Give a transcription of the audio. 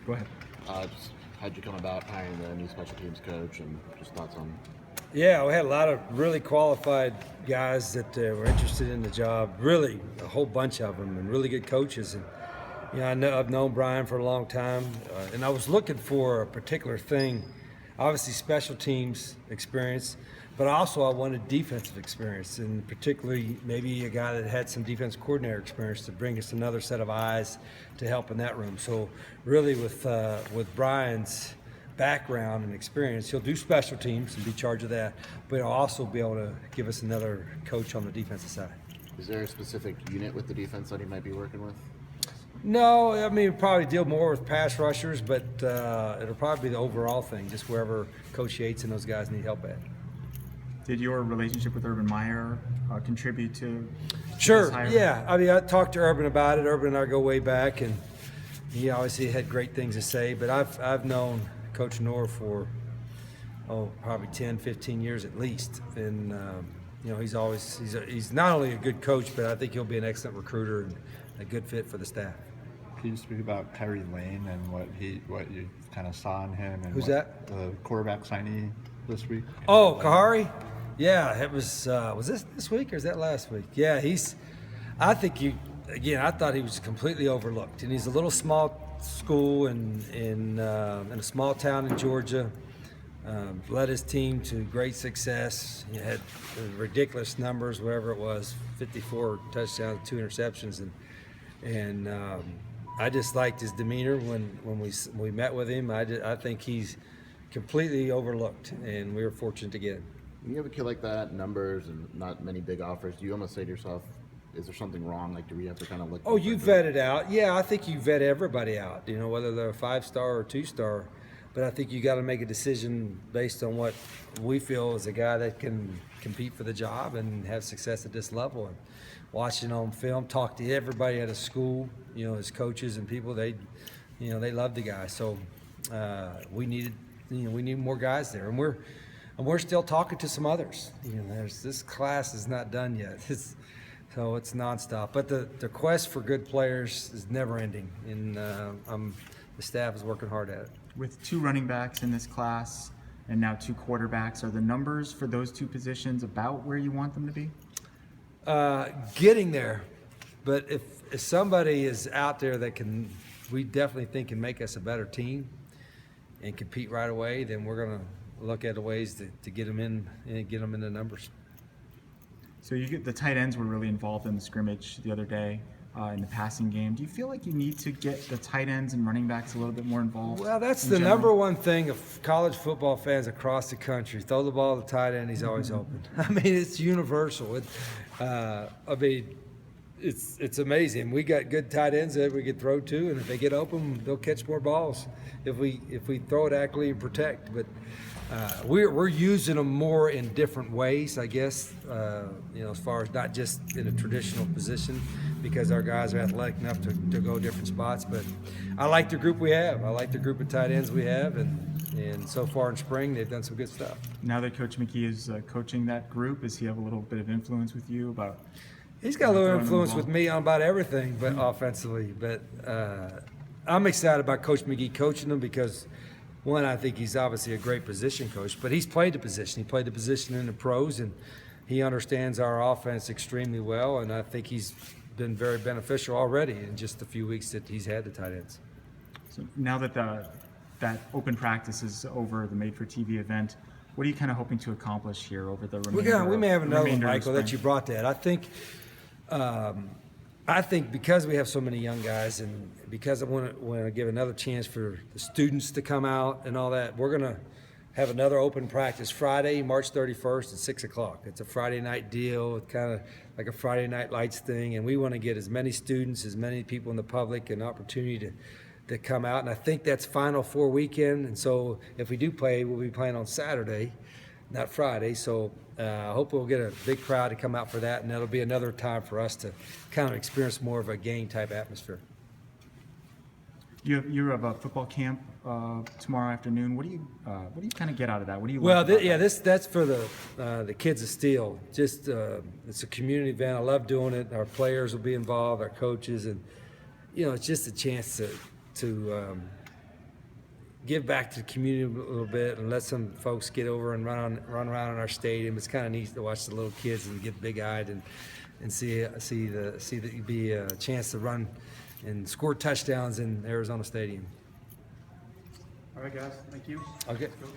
Go ahead. Just how'd you come about hiring the new special teams coach, and just thoughts on? Yeah, we had a lot of really qualified guys that were interested in the job. Really, a whole bunch of them, and really good coaches. And I've known Brian for a long time, and I was looking for a particular thing. Obviously, special teams experience, but also I wanted defensive experience, and particularly maybe a guy that had some defense coordinator experience to bring us another set of eyes to help in that room. So, really, with Brian's background and experience, he'll do special teams and be in charge of that, but he'll also be able to give us another coach on the defensive side. Is there a specific unit with the defense that he might be working with? No, I mean, probably deal more with pass rushers, but it'll probably be the overall thing, just wherever Coach Yates and those guys need help at. Did your relationship with Urban Meyer contribute to Sure, this hire? yeah. I mean, I talked to Urban about it. Urban and I go way back, and he obviously had great things to say, but I've known Coach Knorr for, probably 10, 15 years at least. And, he's not only a good coach, but I think he'll be an excellent recruiter and a good fit for the staff. Can you speak about Kyrie Lane and what you kind of saw in him? And Who's that? The quarterback signee this week. Oh, Kahari? Yeah, it was this week or is that last week? Yeah, I thought he was completely overlooked. And he's a little small school in a small town in Georgia. Led his team to great success. He had ridiculous numbers, whatever it was, 54 touchdowns, 2 interceptions, and I just liked his demeanor when we met with him. I think he's completely overlooked, and we were fortunate to get him. When you have a kid like that, numbers and not many big offers, do you almost say to yourself, is there something wrong? Like, do we have to kind of look? Oh, you vet it out. Yeah, I think you vet everybody out, whether they're a 5-star or 2-star. But I think you got to make a decision based on what we feel is a guy that can compete for the job and have success at this level. And watching on film, talk to everybody at a school, his coaches and people, they love the guy. So we needed more guys there, and we're still talking to some others. This class is not done yet. So it's nonstop. But the quest for good players is never ending, and the staff is working hard at it. With 2 running backs in this class and now 2 quarterbacks, are the numbers for those 2 positions about where you want them to be? Getting there, but if somebody is out there that we definitely think can make us a better team and compete right away, then we're going to look at the ways to get them in and get them in the numbers. So the tight ends were really involved in the scrimmage the other day in the passing game. Do you feel like you need to get the tight ends and running backs a little bit more involved? Well, that's the number one thing of college football fans across the country. Throw the ball to the tight end, he's always open. I mean, it's universal. It's amazing. We got good tight ends that we could throw to, and if they get open, they'll catch more balls if we throw it accurately and protect. But we're using them more in different ways, I guess, as far as not just in a traditional position, because our guys are athletic enough to go different spots. But I like the group we have. I like the group of tight ends we have, and so far in spring, they've done some good stuff. Now that Coach McGee is coaching that group, does he have a little bit of influence with you about? He's got a little influence with me on about everything, but offensively. But I'm excited about Coach McGee coaching them because, one, I think he's obviously a great position coach, but he's played the position. He played the position in the pros, and he understands our offense extremely well, and I think he's been very beneficial already in just the few weeks that he's had the tight ends. So now that that open practice is over, the Made for TV event, what are you kind of hoping to accomplish here over the remainder? We may have another one, remainder of Michael, that you brought that. I think because we have so many young guys, and because I want to give another chance for the students to come out and all that, we're going to have another open practice Friday, March 31st at 6 o'clock. It's a Friday night deal. It's kind of like a Friday Night Lights thing, and we want to get as many students, as many people in the public an opportunity to come out. And I think that's Final Four weekend, and so if we do play, we'll be playing on Saturday, not Friday. So I hope we'll get a big crowd to come out for that, and that'll be another time for us to kind of experience more of a game-type atmosphere. You have a football camp tomorrow afternoon. What do you kind of get out of that? What do you? Well, that's for the kids of Steel. Just it's a community event. I love doing it. Our players will be involved, our coaches, and it's just a chance to give back to the community a little bit and let some folks get over and run around in our stadium. It's kind of neat to watch the little kids and get big eyed and see that be a chance to run and score touchdowns in Arizona Stadium. All right, guys. Thank you. Okay. Coach.